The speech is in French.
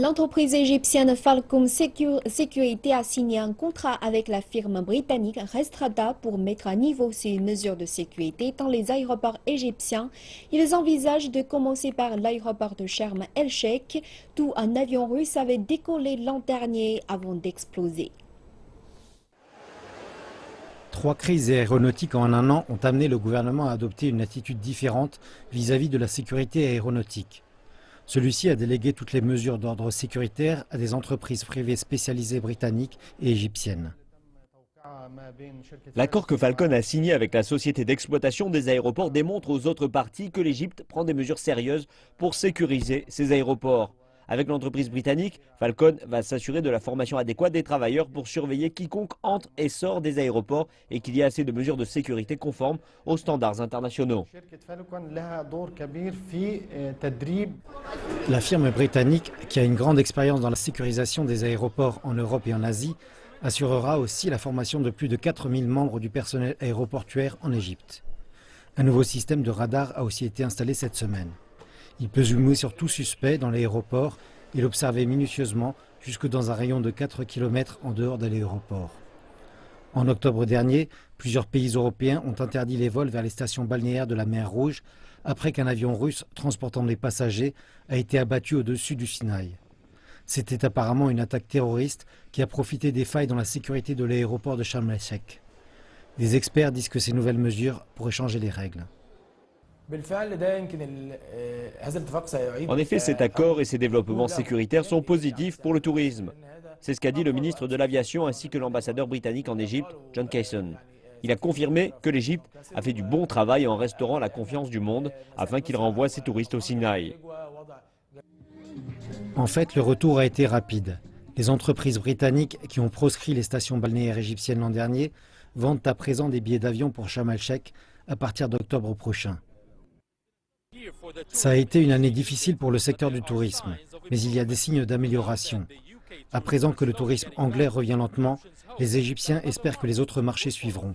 L'entreprise égyptienne Falcon Security a signé un contrat avec la firme britannique Restrada pour mettre à niveau ces mesures de sécurité dans les aéroports égyptiens. Ils envisagent de commencer par l'aéroport de Sharm el-Sheikh, d'où un avion russe avait décollé l'an dernier avant d'exploser. 3 crises aéronautiques en un an ont amené le gouvernement à adopter une attitude différente vis-à-vis de la sécurité aéronautique. Celui-ci a délégué toutes les mesures d'ordre sécuritaire à des entreprises privées spécialisées britanniques et égyptiennes. L'accord que Falcon a signé avec la société d'exploitation des aéroports démontre aux autres parties que l'Égypte prend des mesures sérieuses pour sécuriser ses aéroports. Avec l'entreprise britannique, Falcon va s'assurer de la formation adéquate des travailleurs pour surveiller quiconque entre et sort des aéroports et qu'il y ait assez de mesures de sécurité conformes aux standards internationaux. La firme britannique, qui a une grande expérience dans la sécurisation des aéroports en Europe et en Asie, assurera aussi la formation de plus de 4000 membres du personnel aéroportuaire en Égypte. Un nouveau système de radar a aussi été installé cette semaine. Il peut zoomer sur tout suspect dans l'aéroport et l'observer minutieusement jusque dans un rayon de 4 km en dehors de l'aéroport. En octobre dernier, plusieurs pays européens ont interdit les vols vers les stations balnéaires de la mer Rouge après qu'un avion russe transportant des passagers a été abattu au-dessus du Sinaï. C'était apparemment une attaque terroriste qui a profité des failles dans la sécurité de l'aéroport de Sharm el-Sheikh. Des experts disent que ces nouvelles mesures pourraient changer les règles. En effet, cet accord et ces développements sécuritaires sont positifs pour le tourisme. C'est ce qu'a dit le ministre de l'Aviation ainsi que l'ambassadeur britannique en Égypte, John Keyson. Il a confirmé que l'Égypte a fait du bon travail en restaurant la confiance du monde afin qu'il renvoie ses touristes au Sinaï. En fait, le retour a été rapide. Les entreprises britanniques qui ont proscrit les stations balnéaires égyptiennes l'an dernier vendent à présent des billets d'avion pour Sharm el-Sheikh à partir d'octobre prochain. Ça a été une année difficile pour le secteur du tourisme, mais il y a des signes d'amélioration. À présent que le tourisme anglais revient lentement, les Égyptiens espèrent que les autres marchés suivront.